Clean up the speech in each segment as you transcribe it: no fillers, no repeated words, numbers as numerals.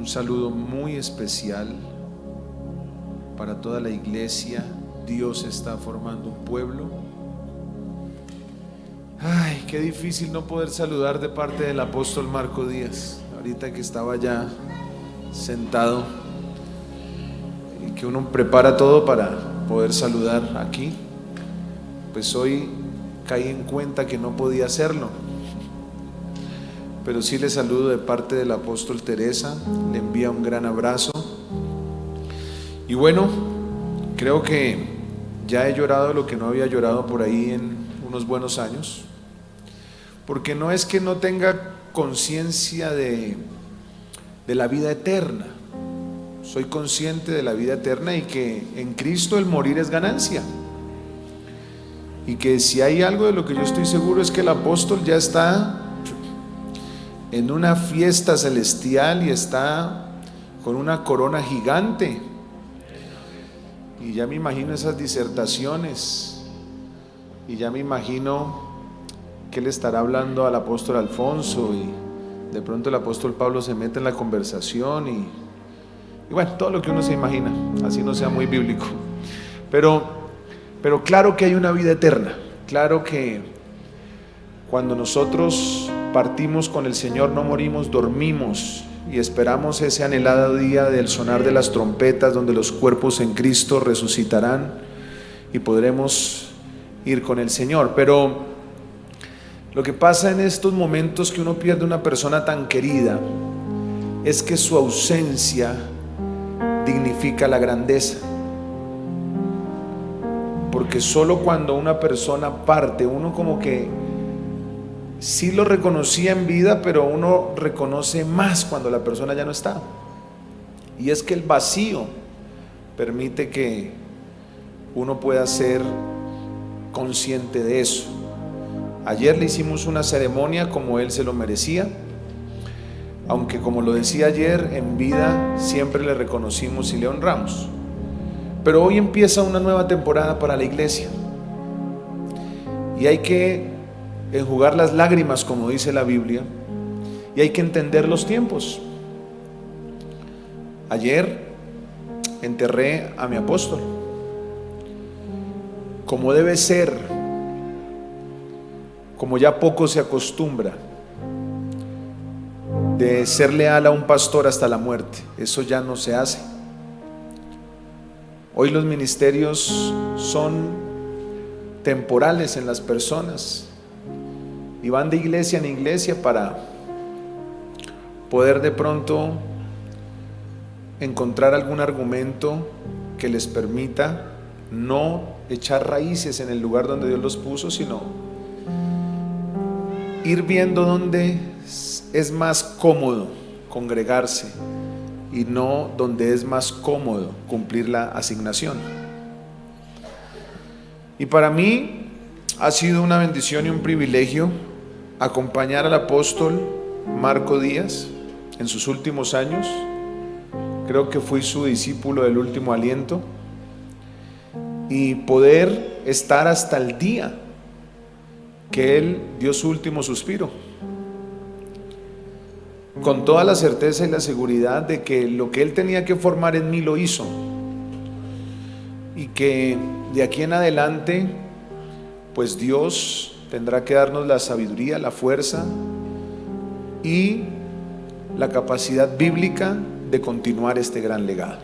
Un saludo muy especial para toda la iglesia. Dios está formando un pueblo. Ay, qué difícil no poder saludar de parte del apóstol Marco Díaz. Ahorita que estaba ya sentado y que uno prepara todo para poder saludar aquí, pues hoy caí en cuenta que no podía hacerlo. Pero sí le saludo de parte del apóstol Teresa, le envía un gran abrazo. Y bueno, creo que ya he llorado lo que no había llorado por ahí en unos buenos años, porque no es que no tenga conciencia de la vida eterna. Soy consciente de la vida eterna y que en Cristo el morir es ganancia. Y que si hay algo de lo que yo estoy seguro es que el apóstol ya está en una fiesta celestial y está con una corona gigante. Y ya me imagino esas disertaciones, y ya me imagino que le estará hablando al apóstol Alfonso, y de pronto el apóstol Pablo se mete en la conversación y bueno, todo lo que uno se imagina, así no sea muy bíblico. Pero claro que hay una vida eterna. Claro que cuando nosotros partimos con el Señor no morimos, dormimos y esperamos ese anhelado día del sonar de las trompetas, donde los cuerpos en Cristo resucitarán y podremos ir con el Señor. Pero lo que pasa en estos momentos que uno pierde una persona tan querida es que su ausencia dignifica la grandeza. Porque solo cuando una persona parte, uno como que sí lo reconocía en vida, pero uno reconoce más cuando la persona ya no está. Y es que el vacío permite que uno pueda ser consciente de eso. Ayer le hicimos una ceremonia como él se lo merecía, aunque como lo decía ayer, en vida siempre le reconocimos y le honramos. Pero hoy empieza una nueva temporada para la iglesia y hay que enjugar las lágrimas, como dice la Biblia, y hay que entender los tiempos. Ayer enterré a mi apóstol, como debe ser, como ya poco se acostumbra, de ser leal a un pastor hasta la muerte. Eso ya no se hace. Hoy los ministerios son temporales en las personas y van de iglesia en iglesia para poder de pronto encontrar algún argumento que les permita no echar raíces en el lugar donde Dios los puso, sino ir viendo dónde es más cómodo congregarse y no donde es más cómodo cumplir la asignación. Y para mí ha sido una bendición y un privilegio acompañar al apóstol Marco Díaz en sus últimos años. Creo que fui su discípulo del último aliento, y poder estar hasta el día que él dio su último suspiro, con toda la certeza y la seguridad de que lo que él tenía que formar en mí lo hizo, y que de aquí en adelante pues Dios tendrá que darnos la sabiduría, la fuerza y la capacidad bíblica de continuar este gran legado.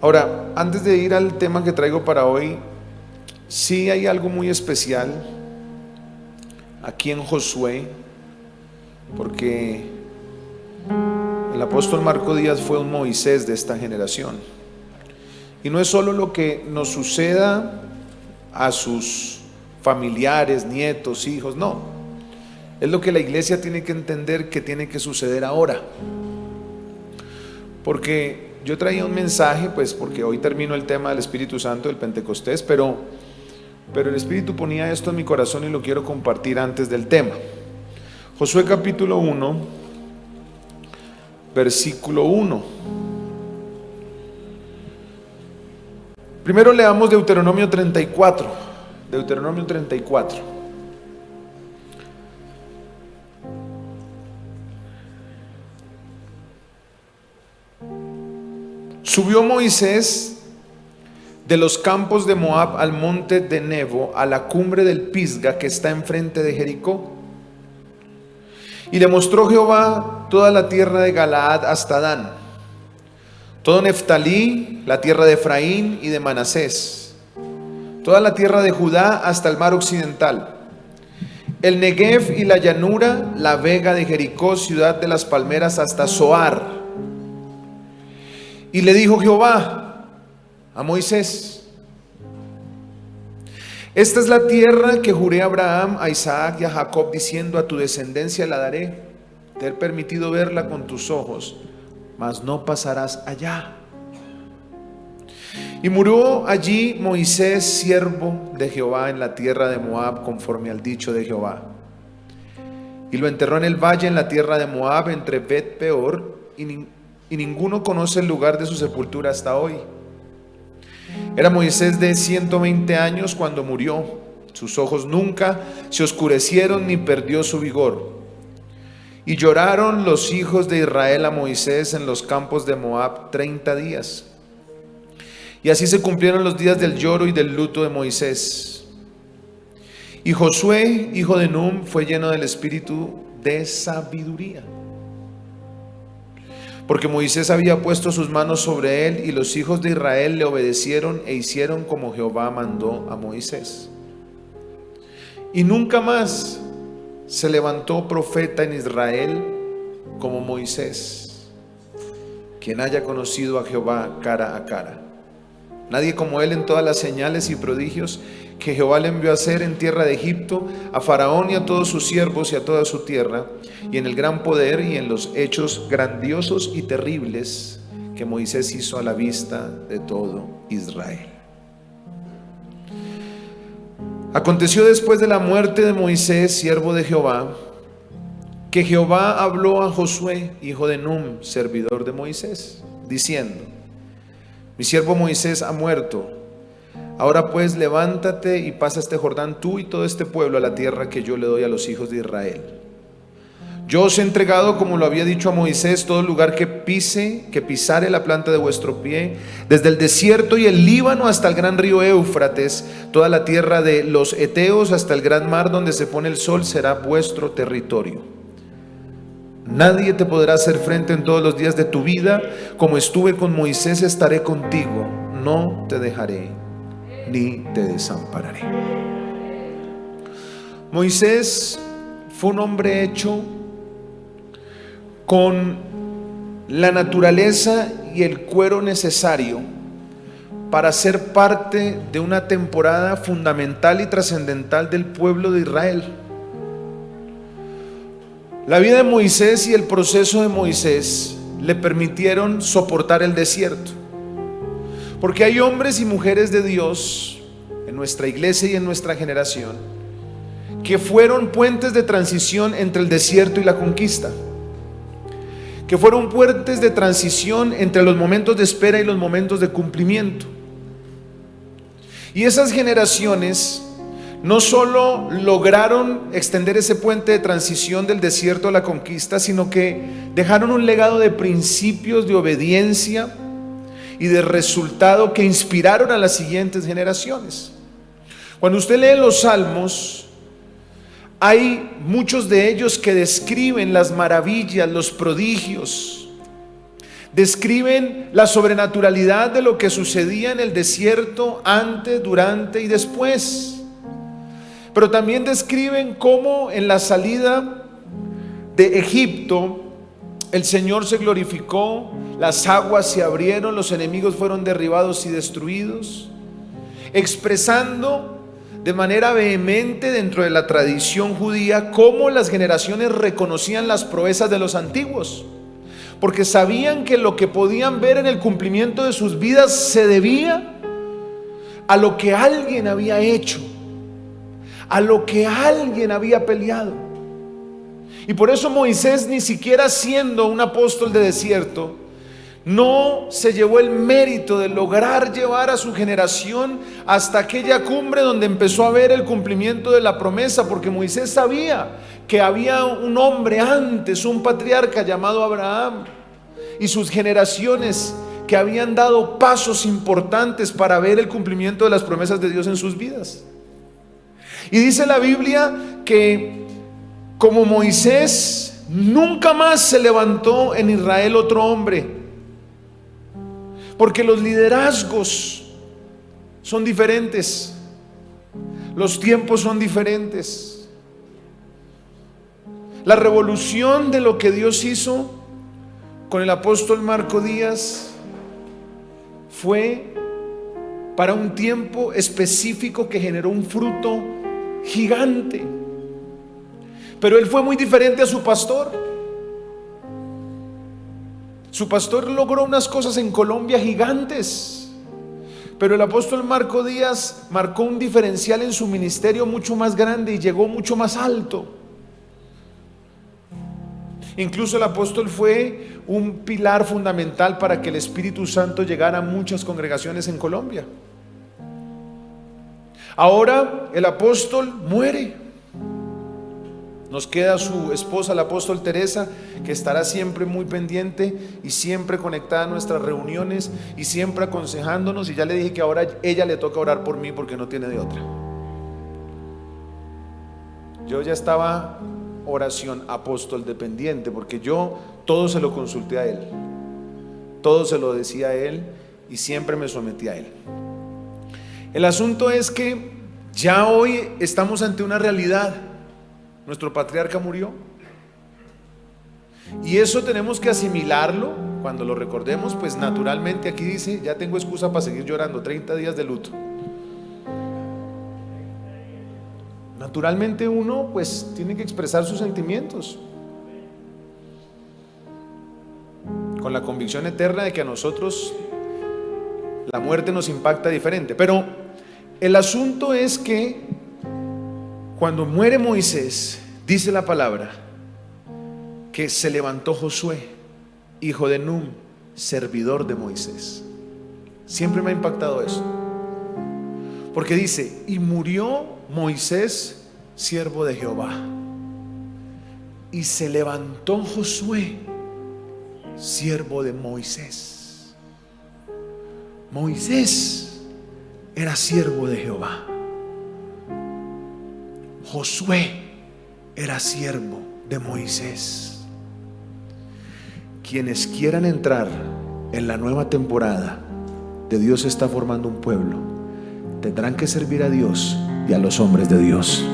Ahora, antes de ir al tema que traigo para hoy, sí hay algo muy especial aquí en Josué, porque el apóstol Marco Díaz fue un Moisés de esta generación. Y no es solo lo que nos suceda a sus familiares, nietos, hijos, no. Es lo que la iglesia tiene que entender que tiene que suceder ahora. Porque yo traía un mensaje, pues porque hoy termino el tema del Espíritu Santo, del Pentecostés, pero el Espíritu ponía esto en mi corazón y lo quiero compartir antes del tema. Josué capítulo 1, versículo 1. Primero leamos Deuteronomio 34. Deuteronomio 34. Subió Moisés de los campos de Moab al monte de Nebo, a la cumbre del Pisga que está enfrente de Jericó. Y le mostró Jehová toda la tierra de Galaad hasta Dan, todo Neftalí, la tierra de Efraín y de Manasés, toda la tierra de Judá hasta el mar occidental, el Negev y la llanura, la vega de Jericó, ciudad de las palmeras, hasta Zoar. Y le dijo Jehová a Moisés: esta es la tierra que juré a Abraham, a Isaac y a Jacob, diciendo: a tu descendencia la daré. Te he permitido verla con tus ojos, mas no pasarás allá. Y murió allí Moisés, siervo de Jehová, en la tierra de Moab, conforme al dicho de Jehová. Y lo enterró en el valle, en la tierra de Moab, entre Bet Peor, y ninguno conoce el lugar de su sepultura hasta hoy. Era Moisés de 120 años cuando murió. Sus ojos nunca se oscurecieron ni perdió su vigor. Y lloraron los hijos de Israel a Moisés en los campos de Moab 30 días. Y así se cumplieron los días del lloro y del luto de Moisés. Y Josué, hijo de Num, fue lleno del espíritu de sabiduría, porque Moisés había puesto sus manos sobre él, y los hijos de Israel le obedecieron e hicieron como Jehová mandó a Moisés. Y nunca más se levantó profeta en Israel como Moisés, quien haya conocido a Jehová cara a cara. Nadie como él en todas las señales y prodigios que Jehová le envió a hacer en tierra de Egipto, a Faraón y a todos sus siervos y a toda su tierra, y en el gran poder y en los hechos grandiosos y terribles que Moisés hizo a la vista de todo Israel. Aconteció después de la muerte de Moisés, siervo de Jehová, que Jehová habló a Josué, hijo de Num, servidor de Moisés, diciendo: mi siervo Moisés ha muerto. Ahora pues levántate y pasa este Jordán, tú y todo este pueblo, a la tierra que yo le doy a los hijos de Israel. Yo os he entregado, como lo había dicho a Moisés, todo lugar que pisare la planta de vuestro pie, desde el desierto y el Líbano hasta el gran río Éufrates, toda la tierra de los Eteos hasta el gran mar donde se pone el sol será vuestro territorio. Nadie te podrá hacer frente en todos los días de tu vida. Como estuve con Moisés, estaré contigo. No te dejaré ni te desampararé. Moisés fue un hombre hecho con la naturaleza y el cuero necesario para ser parte de una temporada fundamental y trascendental del pueblo de Israel. La vida de Moisés y el proceso de Moisés le permitieron soportar el desierto, porque hay hombres y mujeres de Dios en nuestra iglesia y en nuestra generación que fueron puentes de transición entre el desierto y la conquista, que fueron puentes de transición entre los momentos de espera y los momentos de cumplimiento. Y esas generaciones no solo lograron extender ese puente de transición del desierto a la conquista, sino que dejaron un legado de principios, de obediencia y de resultado que inspiraron a las siguientes generaciones. Cuando usted lee los Salmos, hay muchos de ellos que describen las maravillas, los prodigios, describen la sobrenaturalidad de lo que sucedía en el desierto antes, durante y después. Pero también describen cómo en la salida de Egipto el Señor se glorificó, las aguas se abrieron, los enemigos fueron derribados y destruidos, expresando de manera vehemente dentro de la tradición judía cómo las generaciones reconocían las proezas de los antiguos, porque sabían que lo que podían ver en el cumplimiento de sus vidas se debía a lo que alguien había hecho, a lo que alguien había peleado. Y por eso Moisés, ni siquiera siendo un apóstol de desierto, no se llevó el mérito de lograr llevar a su generación hasta aquella cumbre donde empezó a ver el cumplimiento de la promesa, porque Moisés sabía que había un hombre antes, un patriarca llamado Abraham, y sus generaciones que habían dado pasos importantes para ver el cumplimiento de las promesas de Dios en sus vidas. Y dice la Biblia que como Moisés, nunca más se levantó en Israel otro hombre, porque los liderazgos son diferentes, los tiempos son diferentes. La revolución de lo que Dios hizo con el apóstol Marco Díaz fue para un tiempo específico que generó un fruto gigante. Pero él fue muy diferente a su pastor. Su pastor logró unas cosas en Colombia gigantes, pero el apóstol Marco Díaz marcó un diferencial en su ministerio mucho más grande y llegó mucho más alto. Incluso el apóstol fue un pilar fundamental para que el Espíritu Santo llegara a muchas congregaciones en Colombia. Ahora el apóstol muere. Nos queda su esposa, la apóstol Teresa, que estará siempre muy pendiente y siempre conectada a nuestras reuniones y siempre aconsejándonos. Y ya le dije que ahora ella le toca orar por mí porque no tiene de otra. Yo ya estaba oración apóstol dependiente, porque yo todo se lo consulté a él, todo se lo decía a él y siempre me sometí a él. El asunto es que ya hoy estamos ante una realidad. Nuestro patriarca murió y eso tenemos que asimilarlo. Cuando lo recordemos, pues naturalmente aquí dice: ya tengo excusa para seguir llorando, 30 días de luto. Naturalmente uno pues tiene que expresar sus sentimientos con la convicción eterna de que a nosotros la muerte nos impacta diferente. Pero el asunto es que cuando muere Moisés, dice la palabra que se levantó Josué, hijo de Nun, servidor de Moisés. Siempre me ha impactado eso, porque dice: y murió Moisés, siervo de Jehová, y se levantó Josué, siervo de Moisés. Moisés era siervo de Jehová. Josué era siervo de Moisés. Quienes quieran entrar en la nueva temporada de Dios está formando un pueblo, tendrán que servir a Dios y a los hombres de Dios.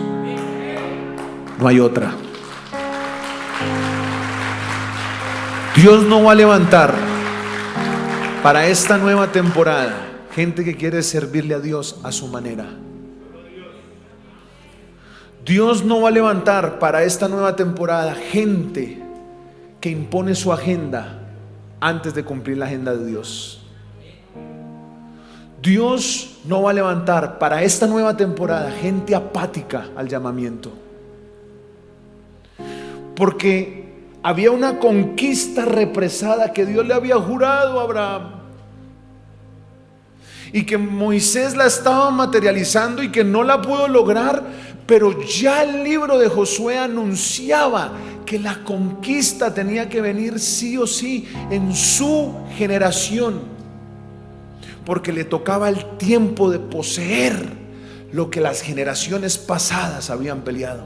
No hay otra. Dios no va a levantar para esta nueva temporada gente que quiere servirle a Dios a su manera. Dios no va a levantar para esta nueva temporada gente que impone su agenda antes de cumplir la agenda de Dios. Dios no va a levantar para esta nueva temporada gente apática al llamamiento, porque había una conquista represada que Dios le había jurado a Abraham y que Moisés la estaba materializando y que no la pudo lograr. Pero ya el libro de Josué anunciaba que la conquista tenía que venir sí o sí en su generación, porque le tocaba el tiempo de poseer lo que las generaciones pasadas habían peleado.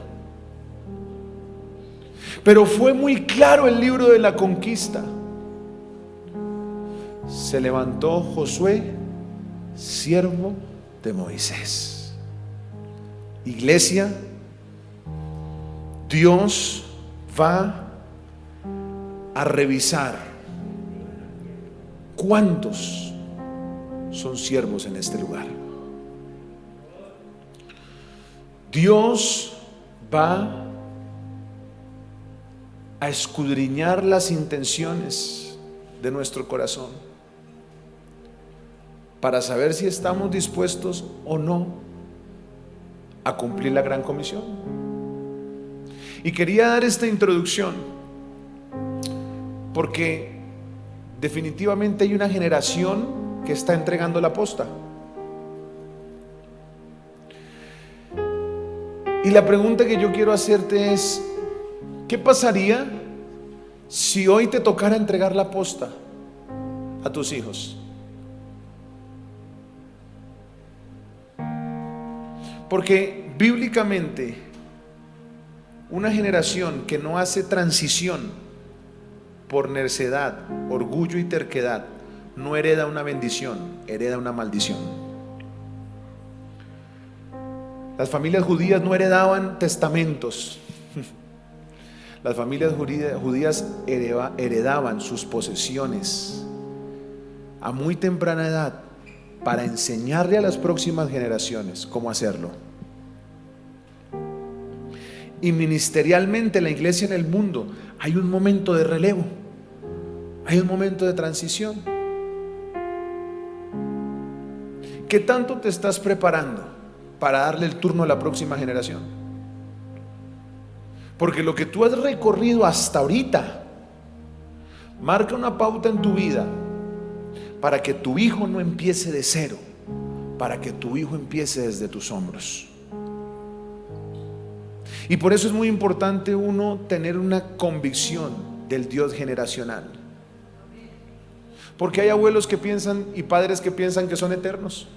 Pero fue muy claro el libro de la conquista. Se levantó Josué, siervo de Moisés. Iglesia, Dios va a revisar cuántos son siervos en este lugar. Dios va a escudriñar las intenciones de nuestro corazón para saber si estamos dispuestos o no a cumplir la gran comisión. Y quería dar esta introducción porque definitivamente hay una generación que está entregando la posta. Y la pregunta que yo quiero hacerte es: ¿qué pasaría si hoy te tocara entregar la posta? a tus hijos. Porque bíblicamente, una generación que no hace transición por necedad, orgullo y terquedad, no hereda una bendición, hereda una maldición. Las familias judías no heredaban testamentos. Las familias judías heredaban sus posesiones a muy temprana edad para enseñarle a las próximas generaciones cómo hacerlo. Y ministerialmente en la iglesia, en el mundo, hay un momento de relevo, hay un momento de transición. ¿Qué tanto te estás preparando para darle el turno a la próxima generación? Porque lo que tú has recorrido hasta ahorita marca una pauta en tu vida para que tu hijo no empiece de cero, para que tu hijo empiece desde tus hombros. Y por eso es muy importante uno tener una convicción del Dios generacional. Porque hay abuelos que piensan y padres que piensan que son eternos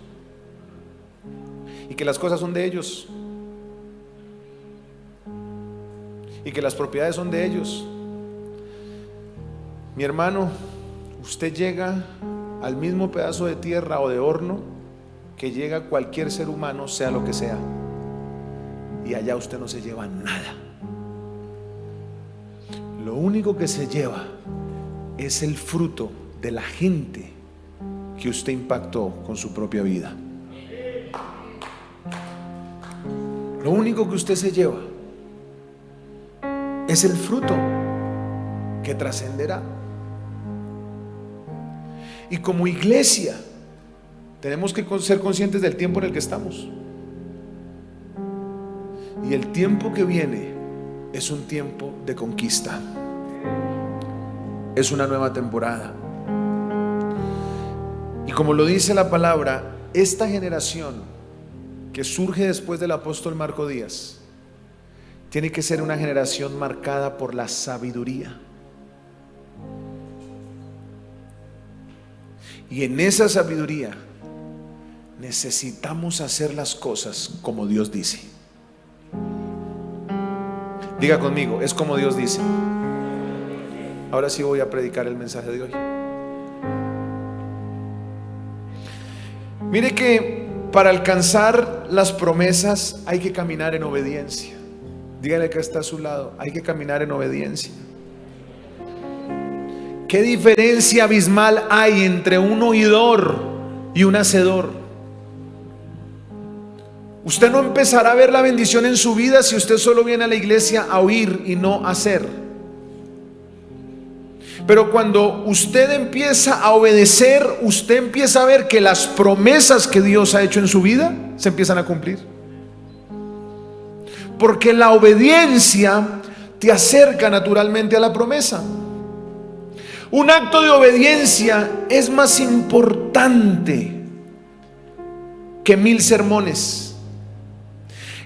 y que las cosas son de ellos y que las propiedades son de ellos. Mi hermano, usted llega al mismo pedazo de tierra o de horno que llega cualquier ser humano, sea lo que sea, y allá usted no se lleva nada. Lo único que se lleva es el fruto de la gente que usted impactó con su propia vida. Lo único que usted se lleva es el fruto que trascenderá. Y como iglesia tenemos que ser conscientes del tiempo en el que estamos. Y el tiempo que viene es un tiempo de conquista. Es una nueva temporada. Y como lo dice la palabra, esta generación que surge después del apóstol Marco Díaz tiene que ser una generación marcada por la sabiduría. Y en esa sabiduría necesitamos hacer las cosas como Dios dice. Diga conmigo, es como Dios dice. Ahora sí voy a predicar el mensaje de hoy. Mire que para alcanzar las promesas hay que caminar en obediencia. Dígale que está a su lado, hay que caminar en obediencia. ¿Qué diferencia abismal hay entre un oidor y un hacedor? Usted no empezará a ver la bendición en su vida si usted solo viene a la iglesia a oír y no a hacer. Pero cuando usted empieza a obedecer, usted empieza a ver que las promesas que Dios ha hecho en su vida se empiezan a cumplir. Porque la obediencia te acerca naturalmente a la promesa. Un acto de obediencia es más importante que 1000 sermones.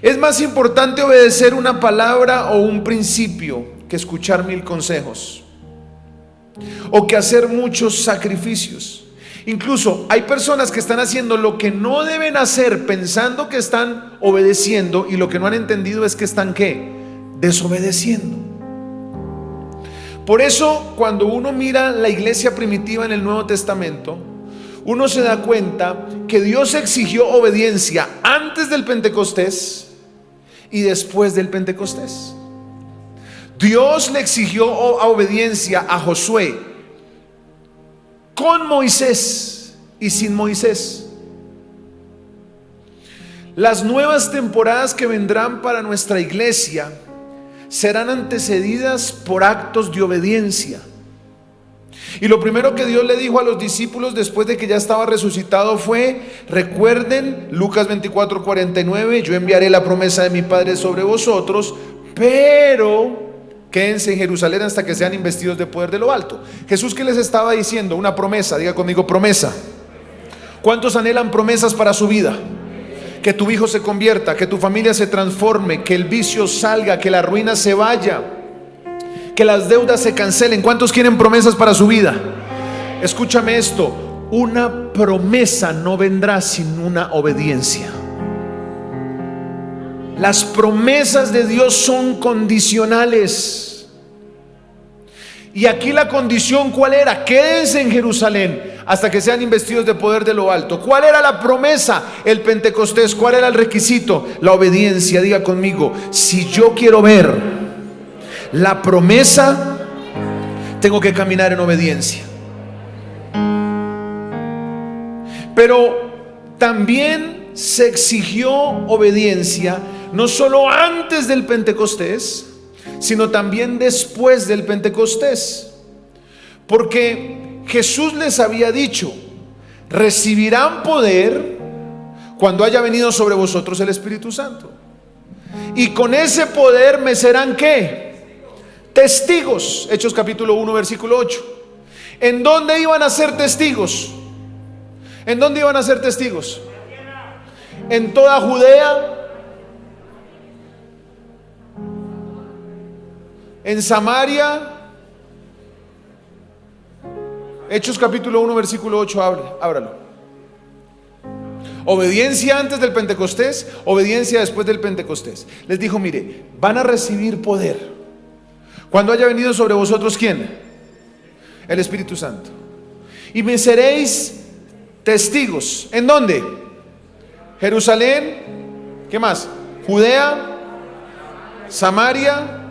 Es más importante obedecer una palabra o un principio que escuchar 1000 consejos o que hacer muchos sacrificios. Incluso hay personas que están haciendo lo que no deben hacer pensando que están obedeciendo, y lo que no han entendido es que están ¿qué? Desobedeciendo. Por eso cuando uno mira la iglesia primitiva en el Nuevo Testamento, uno se da cuenta que Dios exigió obediencia antes del Pentecostés y después del Pentecostés. Dios le exigió obediencia a Josué con Moisés y sin Moisés. Las nuevas temporadas que vendrán para nuestra iglesia serán antecedidas por actos de obediencia. Y lo primero que Dios le dijo a los discípulos después de que ya estaba resucitado fue: recuerden Lucas 24:49, yo enviaré la promesa de mi Padre sobre vosotros, pero quédense en Jerusalén hasta que sean investidos de poder de lo alto. Jesús, ¿qué les estaba diciendo? Una promesa. Diga conmigo, promesa. ¿Cuántos anhelan promesas para su vida? Que tu hijo se convierta, que tu familia se transforme, que el vicio salga, que la ruina se vaya, que las deudas se cancelen. ¿Cuántos quieren promesas para su vida? Escúchame esto, una promesa no vendrá sin una obediencia. Las promesas de Dios son condicionales. Y aquí la condición, ¿cuál era? Quédense en Jerusalén hasta que sean investidos de poder de lo alto. ¿Cuál era la promesa? El Pentecostés. ¿Cuál era el requisito? La obediencia. Diga conmigo, si yo quiero ver la promesa, tengo que caminar en obediencia. Pero también se exigió obediencia, no solo antes del Pentecostés, sino también después del Pentecostés. Porque Jesús les había dicho: recibirán poder cuando haya venido sobre vosotros el Espíritu Santo. Y con ese poder me serán ¿qué? Testigos. Hechos capítulo 1 versículo 8. ¿En dónde iban a ser testigos? ¿En dónde iban a ser testigos? En toda Judea, en Samaria. Hechos capítulo 1 versículo 8, ábralo. Obediencia antes del Pentecostés, obediencia después del Pentecostés. Les dijo: mire, van a recibir poder cuando haya venido sobre vosotros ¿quién? El Espíritu Santo. Y me seréis testigos. ¿En dónde? Jerusalén. ¿Qué más? Judea, Samaria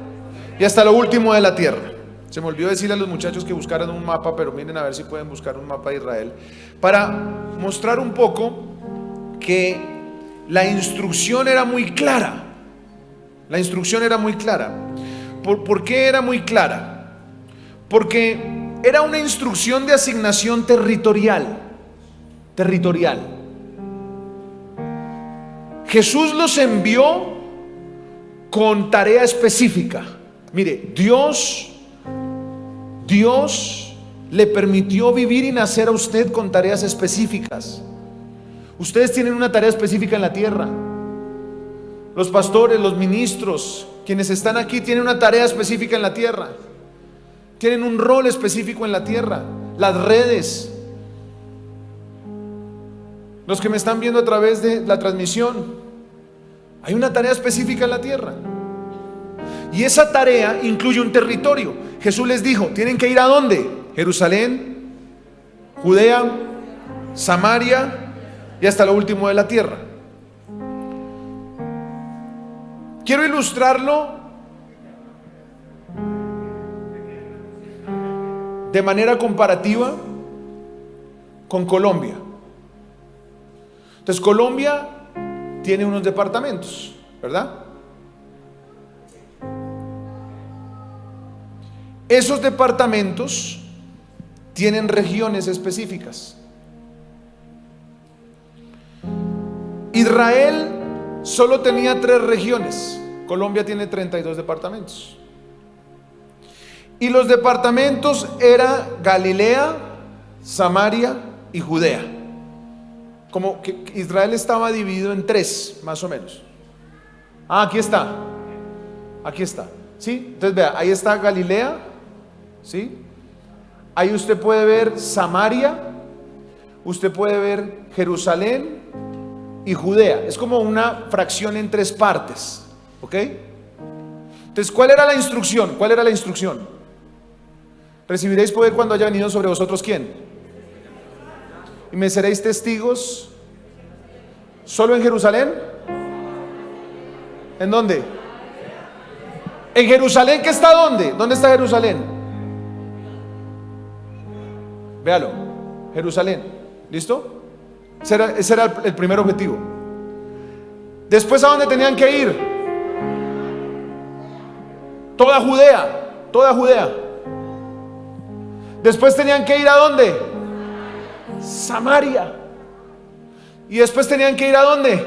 y hasta lo último de la tierra. Se me olvidó decirle a los muchachos que buscaran un mapa, pero miren a ver si pueden buscar un mapa de Israel, para mostrar un poco que la instrucción era muy clara. La instrucción era muy clara. ¿Por qué era muy clara? Porque era una instrucción de asignación territorial. Jesús los envió con tarea específica. Mire, Dios le permitió vivir y nacer a usted con tareas específicas. Ustedes tienen una tarea específica en la tierra. Los pastores, los ministros, quienes están aquí, tienen una tarea específica en la tierra. Tienen un rol específico en la tierra. Las redes, los que me están viendo a través de la transmisión, hay una tarea específica en la tierra. Y esa tarea incluye un territorio. Jesús les dijo: tienen que ir ¿a dónde? Jerusalén, Judea, Samaria y hasta lo último de la tierra. Quiero ilustrarlo de manera comparativa con Colombia. Entonces, Colombia tiene unos departamentos, ¿verdad? Esos departamentos tienen regiones específicas. Israel solo tenía 3 regiones. Colombia tiene 32 departamentos. Y los departamentos eran Galilea, Samaria y Judea. Como que Israel estaba dividido en 3, más o menos. Aquí está. ¿Sí? Entonces vea, ahí está Galilea. ¿Sí? Ahí usted puede ver Samaria, usted puede ver Jerusalén y Judea. Es como una fracción en 3 partes. ¿Ok? Entonces, ¿cuál era la instrucción? Recibiréis poder cuando haya venido sobre vosotros ¿quién? Y me seréis testigos. ¿Solo en Jerusalén? ¿En dónde? ¿En Jerusalén que está dónde? ¿Dónde está Jerusalén? Véalo, Jerusalén. ¿Listo? Ese era el primer objetivo. Después, ¿a dónde tenían que ir? Toda Judea. Después tenían que ir ¿a dónde? Samaria. Y después tenían que ir ¿a dónde?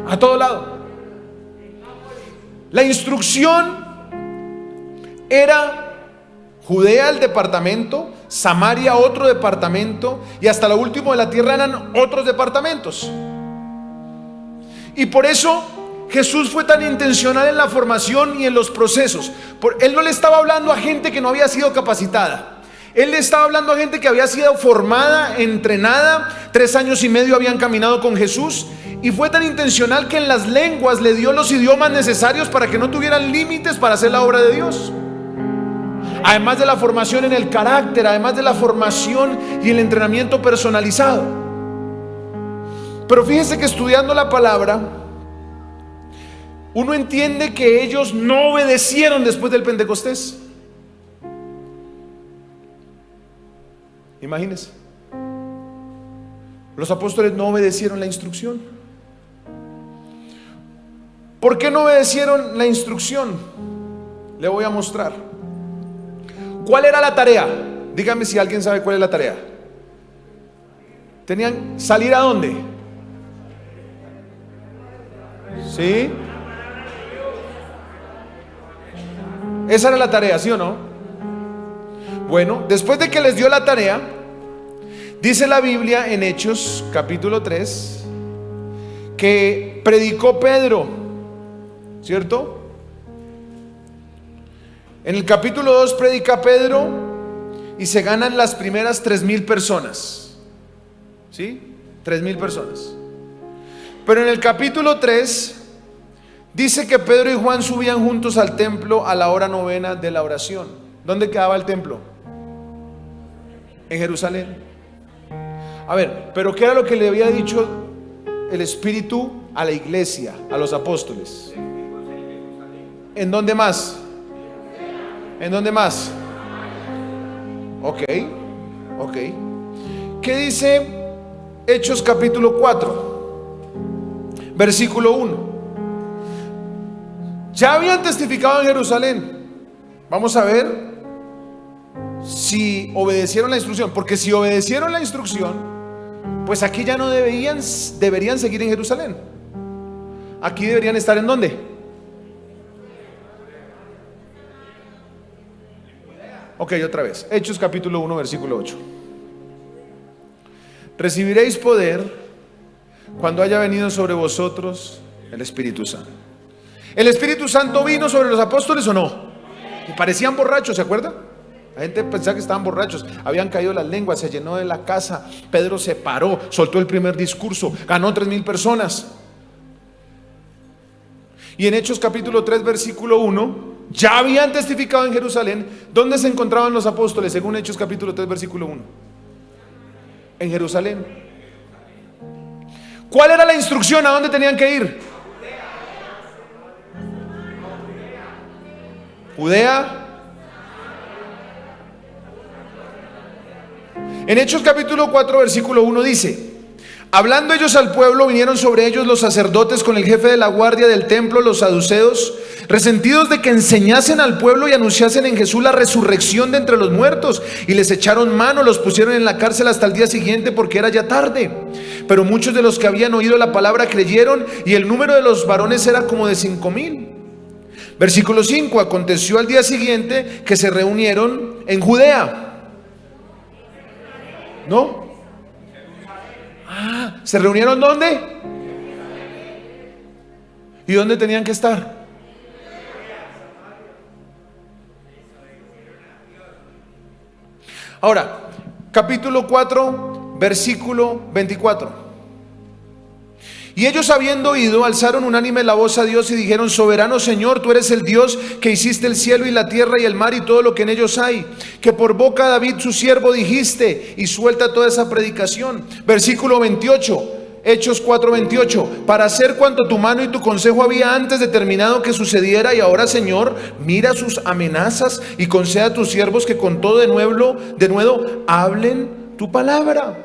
A todo lado. La instrucción era Judea el departamento, Samaria otro departamento y hasta lo último de la tierra eran otros departamentos. Y por eso Jesús fue tan intencional en la formación y en los procesos. Él no le estaba hablando a gente que no había sido capacitada. Él le estaba hablando a gente que había sido formada, entrenada, 3 años y medio habían caminado con Jesús, y fue tan intencional que en las lenguas le dio los idiomas necesarios para que no tuvieran límites para hacer la obra de Dios. Además de la formación en el carácter, además de la formación y el entrenamiento personalizado. Pero fíjese que estudiando la palabra, uno entiende que ellos no obedecieron después del Pentecostés. Imagínense, los apóstoles no obedecieron la instrucción. ¿Por qué no obedecieron la instrucción? Le voy a mostrar. ¿Cuál era la tarea? Dígame si alguien sabe cuál es la tarea. ¿Tenían salir a dónde? ¿Sí? Esa era la tarea, ¿sí o no? Bueno, después de que les dio la tarea, dice la Biblia en Hechos capítulo 3 que predicó Pedro, ¿cierto? En el capítulo 2 predica Pedro y se ganan las primeras 3,000 personas, ¿sí? 3,000 personas. Pero en el capítulo 3 dice que Pedro y Juan subían juntos al templo a la hora 9 de la oración. ¿Dónde quedaba el templo? En Jerusalén. A ver, pero ¿qué era lo que le había dicho el Espíritu a la iglesia, a los apóstoles? ¿En dónde más? ¿En dónde más? Ok. ¿Qué dice Hechos capítulo 4? Versículo 1. Ya habían testificado en Jerusalén. Vamos a ver si obedecieron la instrucción. Porque si obedecieron la instrucción, pues aquí ya no deberían seguir en Jerusalén. Aquí deberían estar ¿en dónde? Ok, otra vez. Hechos capítulo 1, versículo 8. Recibiréis poder cuando haya venido sobre vosotros el Espíritu Santo. ¿El Espíritu Santo vino sobre los apóstoles o no? Y parecían borrachos, ¿se acuerda? La gente pensaba que estaban borrachos, habían caído las lenguas, se llenó de la casa. Pedro se paró, soltó el primer discurso, ganó 3,000 personas. Y en Hechos capítulo 3, versículo 1, ya habían testificado en Jerusalén. ¿Dónde se encontraban los apóstoles según Hechos capítulo 3, versículo 1? En Jerusalén. ¿Cuál era la instrucción? ¿A dónde tenían que ir? Judea. En Hechos capítulo 4 versículo 1 dice: hablando ellos al pueblo, vinieron sobre ellos los sacerdotes con el jefe de la guardia del templo, los saduceos, resentidos de que enseñasen al pueblo y anunciasen en Jesús la resurrección de entre los muertos, y les echaron mano, los pusieron en la cárcel hasta el día siguiente porque era ya tarde. Pero muchos de los que habían oído la palabra creyeron, y el número de los varones era como de 5,000. Versículo 5: aconteció al día siguiente que se reunieron en Judea. ¿No? ¿Se reunieron dónde? ¿Y dónde tenían que estar? Ahora, capítulo 4, versículo 24. Y ellos, habiendo oído, alzaron unánime la voz a Dios y dijeron: soberano Señor, tú eres el Dios que hiciste el cielo y la tierra y el mar y todo lo que en ellos hay, que por boca de David su siervo dijiste. Y suelta toda esa predicación. Versículo 28, Hechos 4:28: para hacer cuanto tu mano y tu consejo había antes determinado que sucediera. Y ahora, Señor, mira sus amenazas y conceda a tus siervos que con todo de nuevo hablen tu palabra.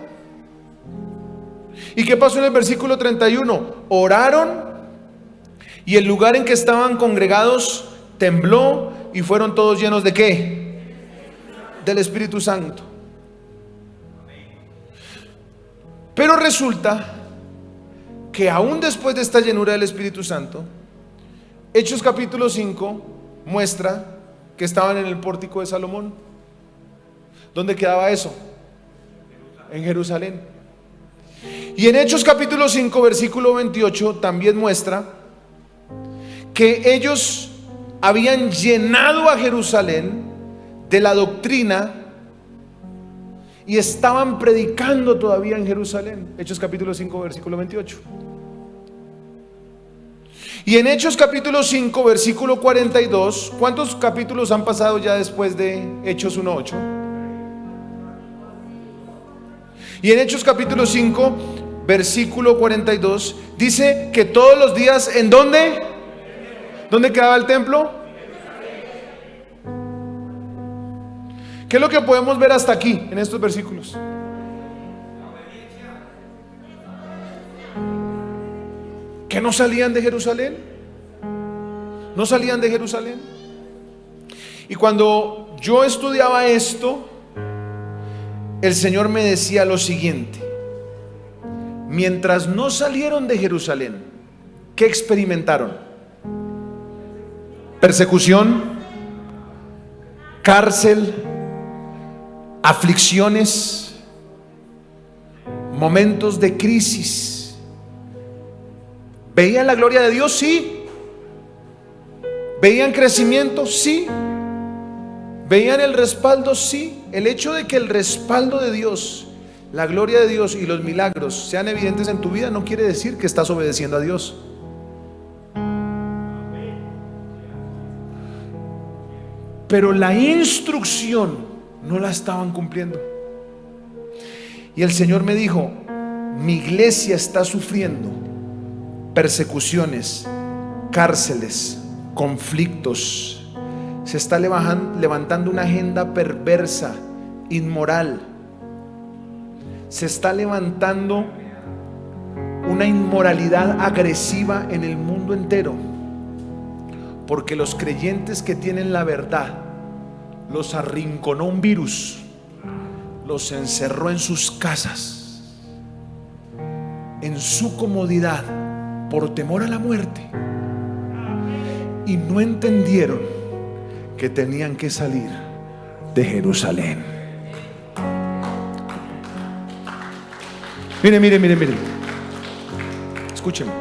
¿Y qué pasó en el versículo 31? Oraron y el lugar en que estaban congregados tembló y fueron todos llenos ¿de qué? Del Espíritu Santo. Pero resulta que aún después de esta llenura del Espíritu Santo, Hechos capítulo 5 muestra que estaban en el pórtico de Salomón. ¿Dónde quedaba eso? En Jerusalén. Y en Hechos capítulo 5 versículo 28 también muestra que ellos habían llenado a Jerusalén de la doctrina y estaban predicando todavía en Jerusalén. Hechos capítulo 5 versículo 28. Y en Hechos capítulo 5 versículo 42, ¿cuántos capítulos han pasado ya después de Hechos 1:8? Y en Hechos capítulo 5 versículo 42 dice que todos los días, ¿en dónde? ¿Dónde quedaba el templo? ¿Qué es lo que podemos ver hasta aquí en estos versículos? ¿Que no salían de Jerusalén? ¿No salían de Jerusalén? Y cuando yo estudiaba esto, el Señor me decía lo siguiente: mientras no salieron de Jerusalén, ¿qué experimentaron? Persecución, cárcel, aflicciones, momentos de crisis. ¿Veían la gloria de Dios? Sí. ¿Veían crecimiento? Sí. ¿Veían el respaldo? Sí. El hecho de que el respaldo de Dios, la gloria de Dios y los milagros sean evidentes en tu vida no quiere decir que estás obedeciendo a Dios. Pero la instrucción no la estaban cumpliendo. Y el Señor me dijo: mi iglesia está sufriendo persecuciones, cárceles, conflictos. Se está levantando una agenda perversa, inmoral. Se está levantando una inmoralidad agresiva en el mundo entero, porque los creyentes que tienen la verdad los arrinconó un virus, los encerró en sus casas, en su comodidad, por temor a la muerte, y no entendieron que tenían que salir de Jerusalén. Miren, escúchenme.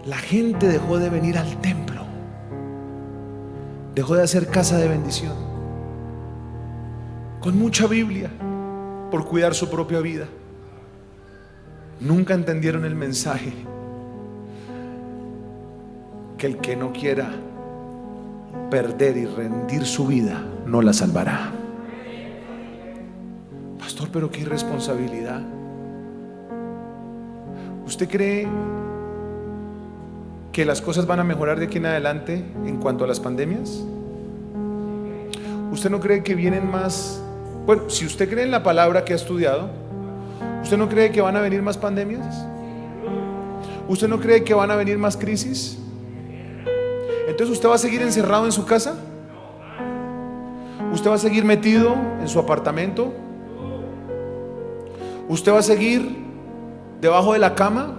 La gente dejó de venir al templo, dejó de hacer casa de bendición, con mucha Biblia, por cuidar su propia vida. Nunca entendieron el mensaje, que el que no quiera perder y rendir su vida no la salvará. Pastor, pero qué irresponsabilidad. ¿Usted cree que las cosas van a mejorar de aquí en adelante en cuanto a las pandemias? ¿Usted no cree que vienen más? Bueno, si usted cree en la palabra que ha estudiado, ¿usted no cree que van a venir más pandemias? ¿Usted no cree que van a venir más crisis? Entonces, ¿usted va a seguir encerrado en su casa? ¿Usted va a seguir metido en su apartamento? ¿Usted va a seguir debajo de la cama?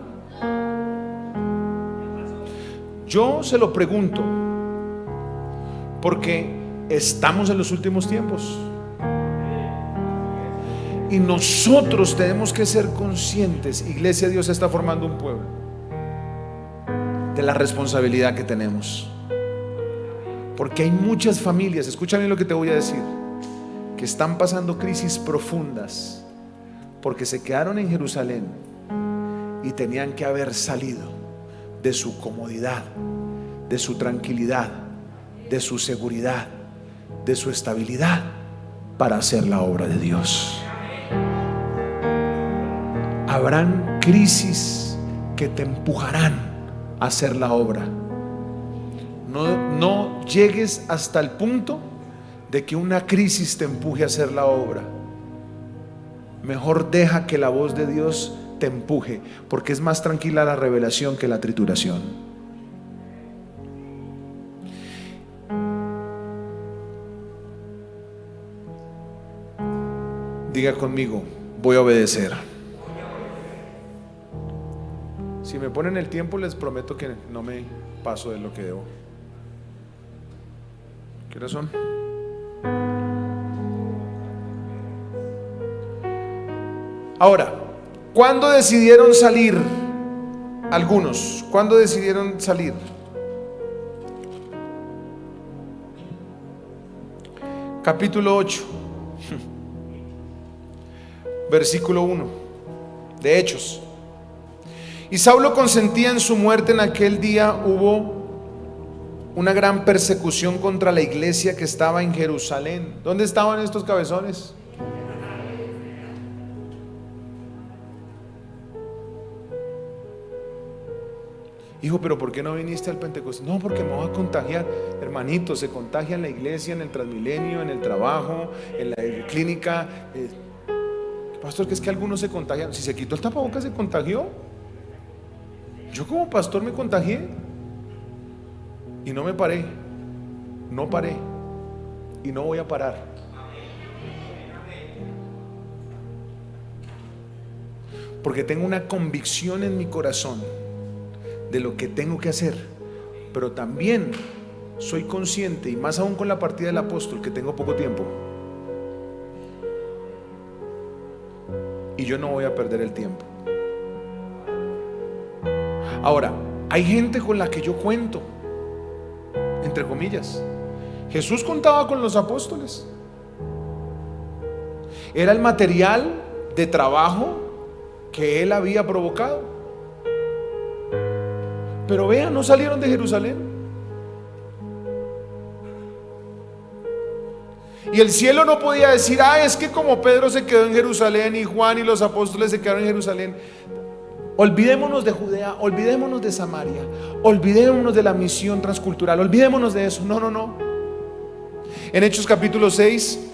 Yo se lo pregunto porque estamos en los últimos tiempos y nosotros tenemos que ser conscientes. Iglesia, Dios está formando un pueblo, de la responsabilidad que tenemos, porque hay muchas familias, escúchame lo que te voy a decir, que están pasando crisis profundas porque se quedaron en Jerusalén y tenían que haber salido de su comodidad, de su tranquilidad, de su seguridad, de su estabilidad, para hacer la obra de Dios. Habrán crisis que te empujarán a hacer la obra. No llegues hasta el punto de que una crisis te empuje a hacer la obra. Mejor deja que la voz de Dios te empuje, porque es más tranquila la revelación que la trituración. Diga conmigo: voy a obedecer. Si me ponen el tiempo, les prometo que no me paso de lo que debo. ¿Qué horas son? Ahora, ¿cuándo decidieron salir? Algunos, ¿cuándo decidieron salir? capítulo 8, versículo 1 de Hechos. Y Saulo consentía en su muerte. En aquel día hubo una gran persecución contra la iglesia que estaba en Jerusalén. ¿Dónde estaban estos cabezones? Hijo, pero ¿por qué no viniste al Pentecostés? No, porque me voy a contagiar. Hermanito, se contagia en la iglesia, en el Transmilenio, en el trabajo, en la clínica. Pastor, que es que algunos se contagian. Si se quitó el tapabocas, se contagió. Yo como pastor me contagié y no me paré. No paré y no voy a parar. Porque tengo una convicción en mi corazón de lo que tengo que hacer, pero también soy consciente, y más aún con la partida del apóstol, que tengo poco tiempo y yo no voy a perder el tiempo. Ahora, hay gente con la que yo cuento, entre comillas. Jesús contaba con los apóstoles, era el material de trabajo que él había provocado. Pero vean, no salieron de Jerusalén. Y el cielo no podía decir: es que como Pedro se quedó en Jerusalén y Juan y los apóstoles se quedaron en Jerusalén, olvidémonos de Judea, olvidémonos de Samaria, olvidémonos de la misión transcultural, olvidémonos de eso. No, no, no. En Hechos capítulo 6,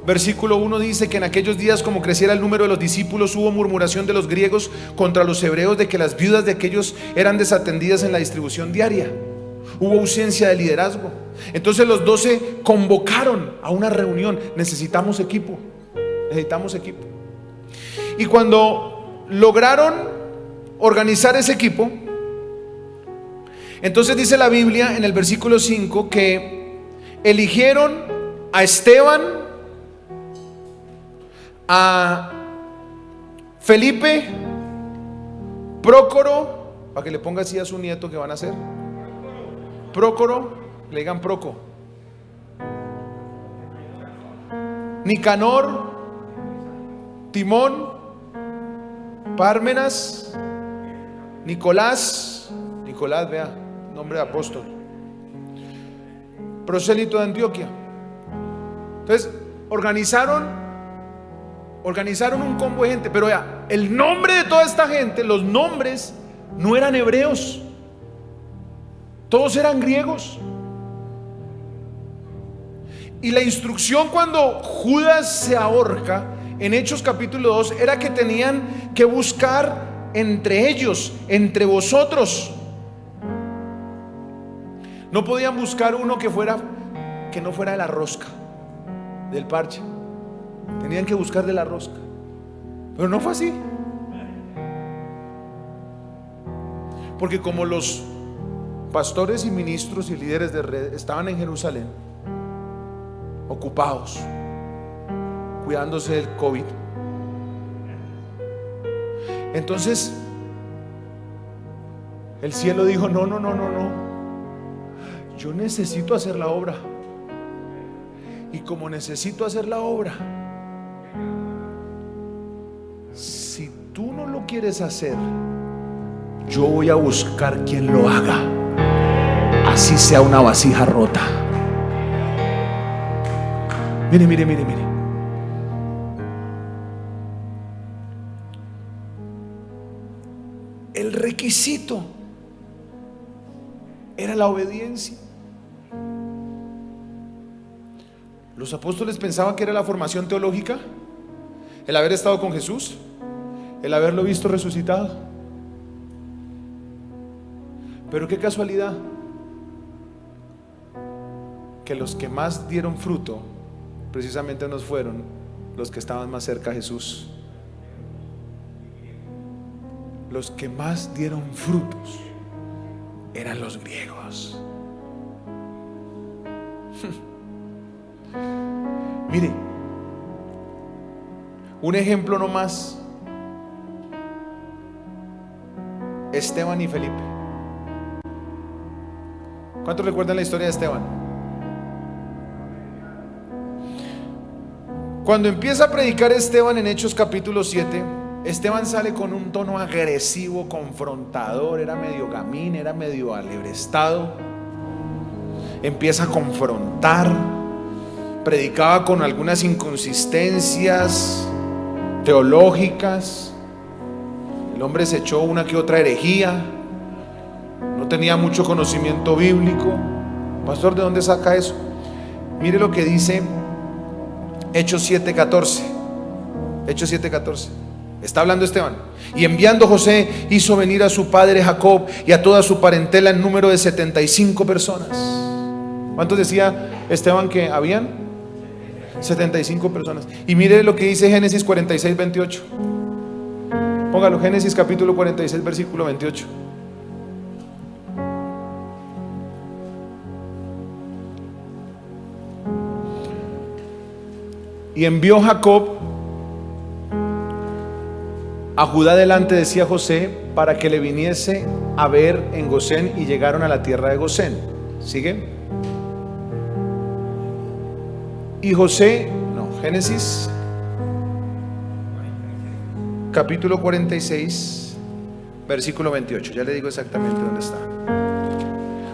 versículo 1 dice que en aquellos días, como creciera el número de los discípulos, hubo murmuración de los griegos contra los hebreos de que las viudas de aquellos eran desatendidas en la distribución diaria. Hubo ausencia de liderazgo. Entonces los 12 convocaron a una reunión. Necesitamos equipo. Y cuando lograron organizar ese equipo, entonces dice la Biblia en el versículo 5 que eligieron a Esteban, a Felipe, Prócoro, para que le ponga así a su nieto que van a hacer, Prócoro, le digan Proco, Nicanor, Timón, Pármenas, Nicolás, vea, nombre de apóstol, prosélito de Antioquia. Entonces organizaron un combo de gente, pero vea, el nombre de toda esta gente, los nombres no eran hebreos, todos eran griegos. Y la instrucción cuando Judas se ahorca en Hechos capítulo 2 era que tenían que buscar entre ellos, entre vosotros. No podían buscar uno que no fuera de la rosca, del parche. Tenían que buscar de la rosca. Pero no fue así. Porque como los pastores y ministros y líderes de red estaban en Jerusalén, ocupados, cuidándose del COVID, entonces el cielo dijo: no, yo necesito hacer la obra. Y como necesito hacer la obra, si tú no lo quieres hacer, yo voy a buscar quien lo haga, así sea una vasija rota. Mire. El requisito era la obediencia. Los apóstoles pensaban que era la formación teológica, el haber estado con Jesús, el haberlo visto resucitado. Pero qué casualidad que los que más dieron fruto precisamente no fueron los que estaban más cerca a Jesús. Los que más dieron frutos eran los griegos. Mire, un ejemplo nomás: Esteban y Felipe. ¿Cuántos recuerdan la historia de Esteban? Cuando empieza a predicar Esteban en Hechos capítulo 7, Esteban sale con un tono agresivo, confrontador, era medio gamín, era medio alebrestado. Empieza a confrontar, predicaba con algunas inconsistencias teológicas. El hombre se echó una que otra herejía, no tenía mucho conocimiento bíblico. Pastor, ¿de dónde saca eso? Mire lo que dice Hechos 7:14. Hechos 7:14. Está hablando Esteban. Y enviando José, hizo venir a su padre Jacob y a toda su parentela en número de 75 personas. ¿Cuántos decía Esteban que habían? 75 personas. Y mire lo que dice Génesis 46:28. Póngalo, Génesis capítulo 46 versículo 28. Y envió Jacob a Judá delante, decía José, para que le viniese a ver en Gosén, y llegaron a la tierra de Gosén. ¿Sigue? Y José, Génesis capítulo 46 versículo 28. Ya le digo exactamente dónde está.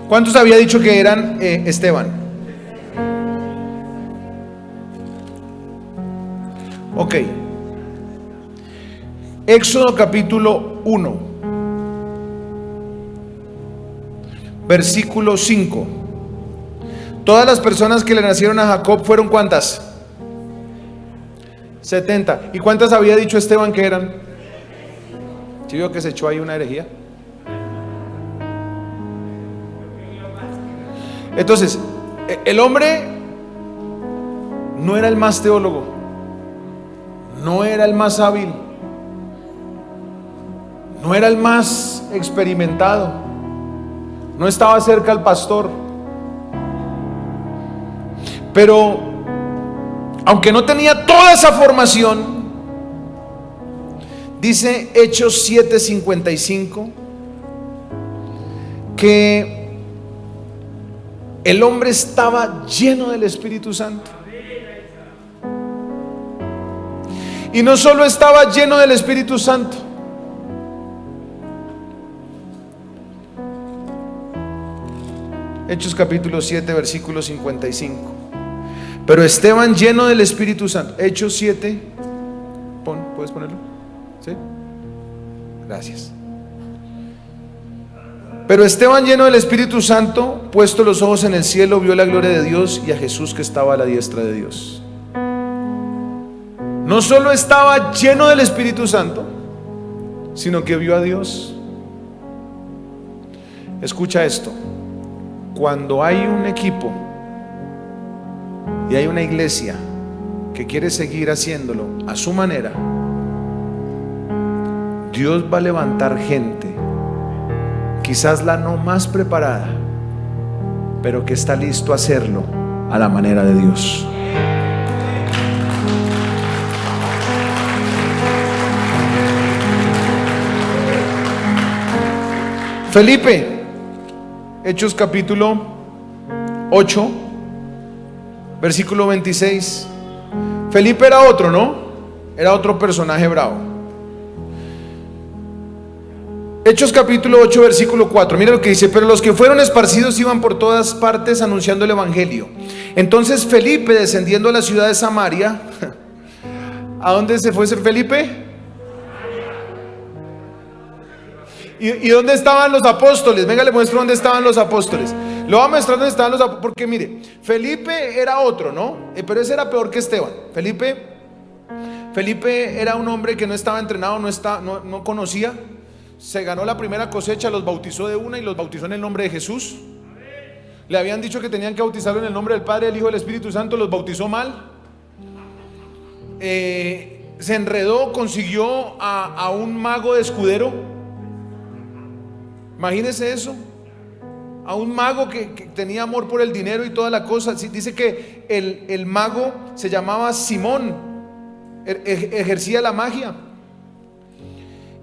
¿Cuántos había dicho que eran Esteban? Ok. Éxodo capítulo 1 versículo 5. Todas las personas que le nacieron a Jacob fueron ¿cuántas? 70. ¿Y cuántas había dicho Esteban que eran? ¿Sí vio que se echó ahí una herejía? Entonces, el hombre no era el más teólogo, no era el más hábil, no era el más experimentado, no estaba cerca al pastor. Pero aunque no tenía toda esa formación, dice Hechos 7:55 que el hombre estaba lleno del Espíritu Santo. Y no solo estaba lleno del Espíritu Santo, Hechos capítulo 7 versículo 55. Pero Esteban lleno del Espíritu Santo. Hechos 7. ¿Puedes ponerlo? ¿Sí? Gracias. Pero Esteban lleno del Espíritu Santo, puesto los ojos en el cielo, vio la gloria de Dios y a Jesús que estaba a la diestra de Dios. No solo estaba lleno del Espíritu Santo, sino que vio a Dios. Escucha esto. Cuando hay un equipo y hay una iglesia que quiere seguir haciéndolo a su manera, Dios va a levantar gente, quizás la no más preparada, pero que está listo a hacerlo a la manera de Dios. Felipe, Hechos capítulo 8 versículo 26. Felipe era otro, ¿no? Era otro personaje bravo. Hechos capítulo 8 versículo 4. Mira lo que dice: pero los que fueron esparcidos iban por todas partes anunciando el evangelio. Entonces Felipe, descendiendo a la ciudad de Samaria, ¿a dónde se fue Felipe? ¿Y dónde estaban los apóstoles? Venga, le muestro dónde estaban los apóstoles. Lo voy a mostrar dónde estaban los apóstoles, porque mire, Felipe era otro, ¿no? Pero ese era peor que Esteban. Felipe era un hombre que no estaba entrenado, no conocía. Se ganó la primera cosecha, los bautizó de una y los bautizó en el nombre de Jesús. Le habían dicho que tenían que bautizarlo en el nombre del Padre, del Hijo y del Espíritu Santo. Los bautizó mal. Se enredó, consiguió a un mago de escudero. Imagínese eso, a un mago que tenía amor por el dinero y toda la cosa. Dice que el mago se llamaba Simón, ejercía la magia.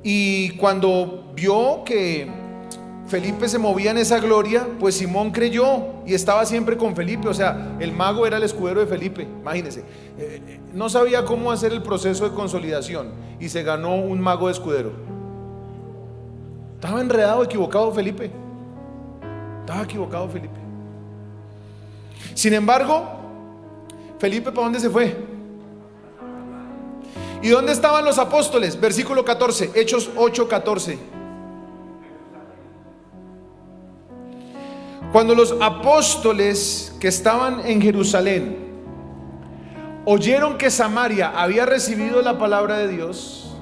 Y cuando vio que Felipe se movía en esa gloria, pues Simón creyó y estaba siempre con Felipe. O sea, el mago era el escudero de Felipe, imagínense. No sabía cómo hacer el proceso de consolidación y se ganó un mago de escudero. Estaba enredado, equivocado Felipe. Estaba equivocado Felipe. Sin embargo, Felipe, ¿para dónde se fue? ¿Y dónde estaban los apóstoles? Versículo 14, Hechos 8:14. Cuando los apóstoles que estaban en Jerusalén oyeron que Samaria había recibido la palabra de Dios,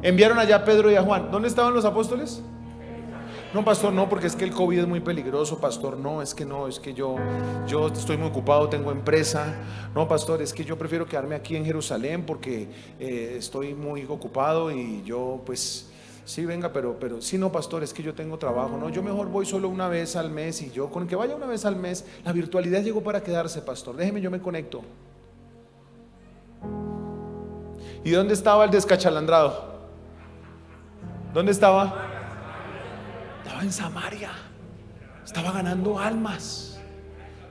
enviaron allá a Pedro y a Juan. ¿Dónde estaban los apóstoles? No, pastor, no, porque es que el COVID es muy peligroso. Pastor, no, es que yo estoy muy ocupado, tengo empresa. No, pastor, es que yo prefiero quedarme aquí en Jerusalén porque estoy muy ocupado y yo pues... Sí, venga, pero sí, no, pastor, es que yo tengo trabajo. No, yo mejor voy solo una vez al mes. Y yo con que vaya una vez al mes, la virtualidad llegó para quedarse, pastor. Déjeme, yo me conecto. ¿Y dónde estaba el descachalandrado? ¿Dónde estaba? Estaba en Samaria. Estaba ganando almas.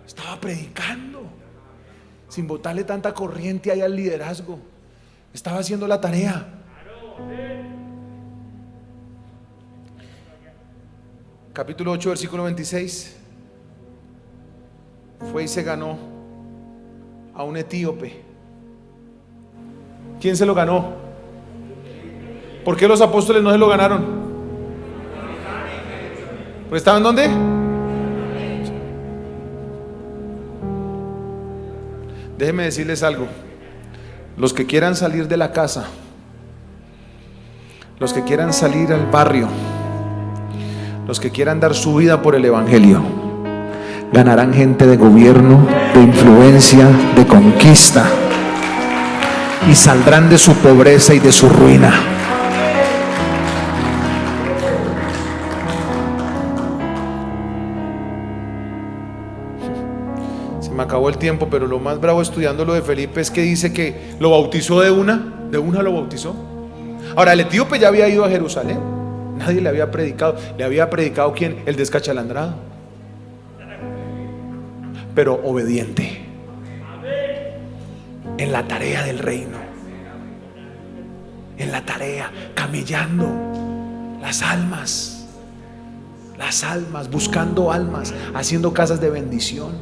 Estaba predicando sin botarle tanta corriente ahí al liderazgo. Estaba haciendo la tarea. Capítulo 8, versículo 26. Fue y se ganó a un etíope. ¿Quién se lo ganó? ¿Por qué los apóstoles no se lo ganaron? ¿Pues estaban dónde? Déjenme decirles algo. Los que quieran salir de la casa, los que quieran salir al barrio, los que quieran dar su vida por el evangelio, ganarán gente de gobierno, de influencia, de conquista, y saldrán de su pobreza y de su ruina. Se me acabó el tiempo, pero lo más bravo estudiando lo de Felipe es que dice que lo bautizó de una lo bautizó. Ahora, el etíope ya había ido a Jerusalén. Nadie le había predicado. ¿Le había predicado quién? El descachalandrado. Pero obediente en la tarea del reino, en la tarea, camellando las almas, buscando almas, haciendo casas de bendición,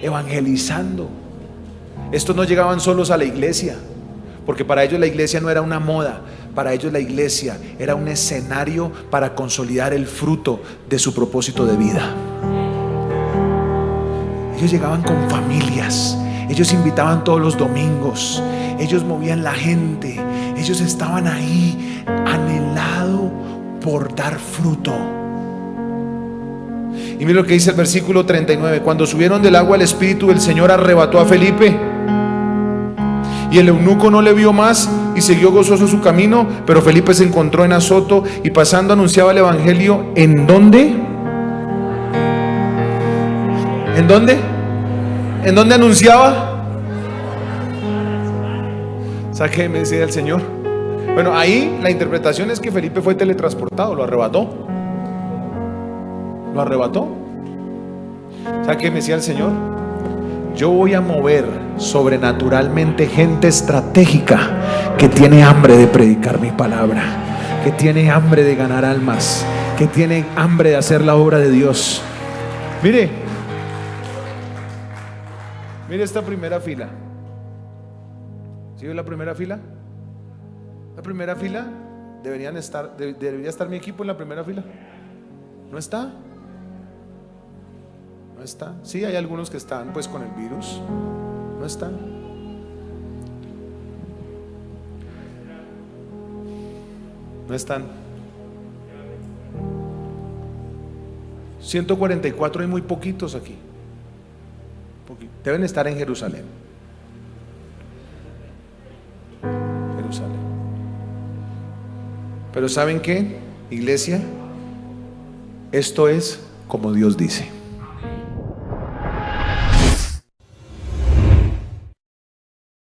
evangelizando. Estos no llegaban solos a la iglesia, porque para ellos la iglesia no era una moda. Para ellos la iglesia era un escenario para consolidar el fruto de su propósito de vida. Ellos llegaban con familias, ellos invitaban todos los domingos, ellos movían la gente, ellos estaban ahí anhelado por dar fruto. Y mira lo que dice el versículo 39. Cuando subieron del agua, el Espíritu del Señor arrebató a Felipe, y el eunuco no le vio más y siguió gozoso su camino. Pero Felipe se encontró en Azoto y pasando anunciaba el evangelio. ¿En dónde? ¿En dónde? ¿En dónde anunciaba? ¿Sabe qué me decía el Señor? Bueno, ahí la interpretación es que Felipe fue teletransportado, lo arrebató. Lo arrebató. ¿Sabe qué me decía el Señor? Yo voy a mover sobrenaturalmente gente estratégica que tiene hambre de predicar mi palabra, que tiene hambre de ganar almas, que tiene hambre de hacer la obra de Dios. Mire esta primera fila. ¿Sí ve la primera fila? La primera fila debería estar mi equipo en la primera fila. ¿No está? No está. Sí, hay algunos que están pues con el virus. No están. No están. 144, hay muy poquitos aquí. Deben estar en Jerusalén. Jerusalén. Pero ¿saben qué, iglesia? Esto es como Dios dice.